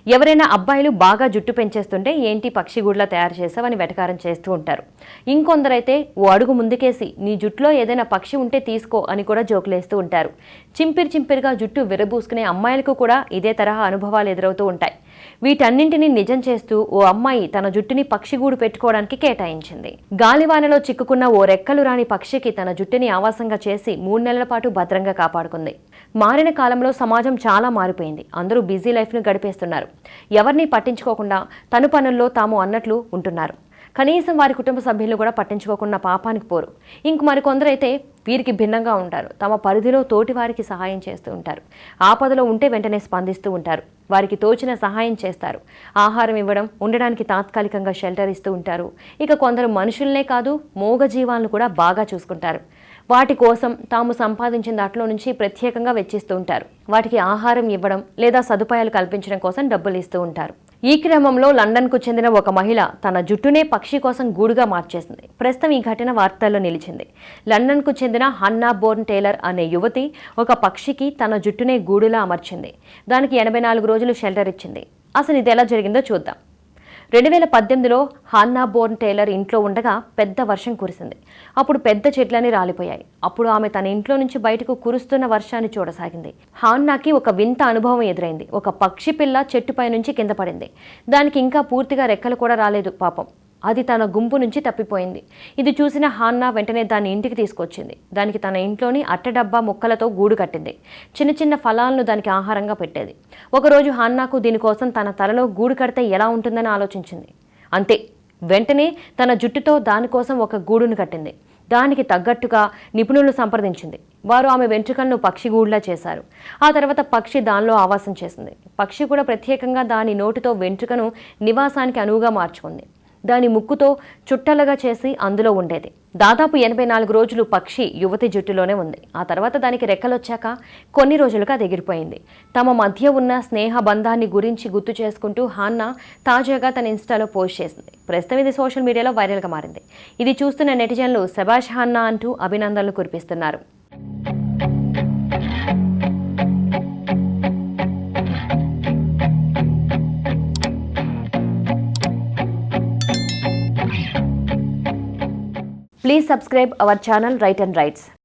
ఎవరైనా అబ్బాయిలు బాగా జుట్టు పెంచేస్తుంటే ఏంటి పక్షిగూడ్లా తయారు చేసావని వెటకారం చేస్తూ ఉంటారు. ఇంకొందరైతే ఓ అడుగు ముందుకేసి నీ జుట్టులో ఏదైనా పక్షి ఉంటే తీసుకో అని కూడా జోకులేస్తూ ఉంటారు. చింపిరిగా జుట్టు విరబూసుకునే అమ్మాయిలకు కూడా ఇదే తరహా అనుభవాలు ఎదురవుతూ ఉంటాయి. వీటన్నింటినీ నిజం చేస్తూ ఓ అమ్మాయి తన జుట్టుని పక్షిగూడు పెట్టుకోవడానికి కేటాయించింది. గాలివానలో చిక్కుకున్న ఓ రెక్కలు రాని పక్షికి తన జుట్టుని ఆవాసంగా చేసి 3 నెలల పాటు భద్రంగా కాపాడుకుంది. మారిన కాలంలో సమాజం చాలా మారిపోయింది. అందరూ బిజీ లైఫ్ను గడిపేస్తున్నారు. ఎవరిని పట్టించుకోకుండా తను పనుల్లో తాము అన్నట్లు ఉంటున్నారు. కనీసం వారి కుటుంబ సభ్యులు కూడా పట్టించుకోకుండా పాపానికి పోరు. ఇంక మరికొందరైతే వీరికి భిన్నంగా ఉంటారు. తమ పరిధిలో తోటి వారికి సహాయం చేస్తూ ఉంటారు. ఆపదలో ఉంటే వెంటనే స్పందిస్తూ ఉంటారు. వారికి తోచిన సహాయం చేస్తారు. ఆహారం ఇవ్వడం, ఉండడానికి తాత్కాలికంగా షెల్టర్ ఇస్తూ ఉంటారు. ఇక కొందరు మనుషుల్నే కాదు, మూగజీవాలను కూడా బాగా చూసుకుంటారు. వాటి కోసం తాము సంపాదించిన దాంట్లో నుంచి ప్రత్యేకంగా వెచ్చిస్తూ ఉంటారు. వాటికి ఆహారం ఇవ్వడం లేదా సదుపాయాలు కల్పించడం కోసం డబ్బులు ఇస్తూ ఉంటారు. ఈ క్రమంలో లండన్కు చెందిన ఒక మహిళ తన జుట్టునే పక్షి కోసం గూడుగా మార్చేసింది. ప్రస్తుతం ఈ ఘటన వార్తల్లో నిలిచింది. లండన్కు చెందిన హన్నా బోర్న్ టేలర్ అనే యువతి ఒక పక్షికి తన జుట్టునే గూడులా అమర్చింది. దానికి 84 రోజులు షెల్టర్ ఇచ్చింది. అసలు ఇది ఎలా జరిగిందో చూద్దాం. 2018లో హన్నా బోర్న్ టేలర్ ఇంట్లో ఉండగా పెద్ద వర్షం కురిసింది. అప్పుడు పెద్ద చెట్లన్నీ రాలిపోయాయి. అప్పుడు ఆమె తన ఇంట్లో నుంచి బయటకు కురుస్తున్న వర్షాన్ని చూడసాగింది. హాన్నాకి ఒక వింత అనుభవం ఎదురైంది. ఒక పక్షి పిల్ల చెట్టుపై నుంచి కింద పడింది. దానికి ఇంకా పూర్తిగా రెక్కలు కూడా రాలేదు పాపం. అది తన గుంపు నుంచి తప్పిపోయింది. ఇది చూసిన హాన్నా వెంటనే దాన్ని ఇంటికి తీసుకొచ్చింది. దానికి తన ఇంట్లోని అట్టడబ్బా ముక్కలతో గూడు కట్టింది. చిన్న ఫలాలను దానికి ఆహారంగా పెట్టేది. ఒకరోజు హాన్నాకు దీనికోసం తన తలలో గూడు కడితే ఎలా ఉంటుందని ఆలోచించింది. అంతే, వెంటనే తన జుట్టుతో దానికోసం ఒక గూడును కట్టింది. దానికి తగ్గట్టుగా నిపుణులను సంప్రదించింది. వారు ఆమె వెంట్రుకలను పక్షిగూడులా చేశారు. ఆ తర్వాత పక్షి దానిలో ఆవాసం చేసింది. పక్షి కూడా ప్రత్యేకంగా దాని నోటితో వెంట్రుకను నివాసానికి అనువుగా మార్చుకుంది. దాని ముక్కుతో చుట్టలుగా చేసి అందులో ఉండేది. దాదాపు 84 రోజులు పక్షి యువతి జుట్టులోనే ఉంది. ఆ తర్వాత దానికి రెక్కలొచ్చాక కొన్ని రోజులుగా అది ఎగిరిపోయింది. తమ మధ్య ఉన్న స్నేహ బంధాన్ని గురించి గుర్తు చేసుకుంటూ హాన్నా తాజాగా తన ఇన్స్టాలో పోస్ట్ చేసింది. ప్రస్తుతం ఇది సోషల్ మీడియాలో వైరల్గా మారింది. ఇది చూస్తున్న నెటిజన్లు శబాష్ హాన్నా అంటూ అభినందనలు కురిపిస్తున్నారు. Please subscribe our channel Right and Rights.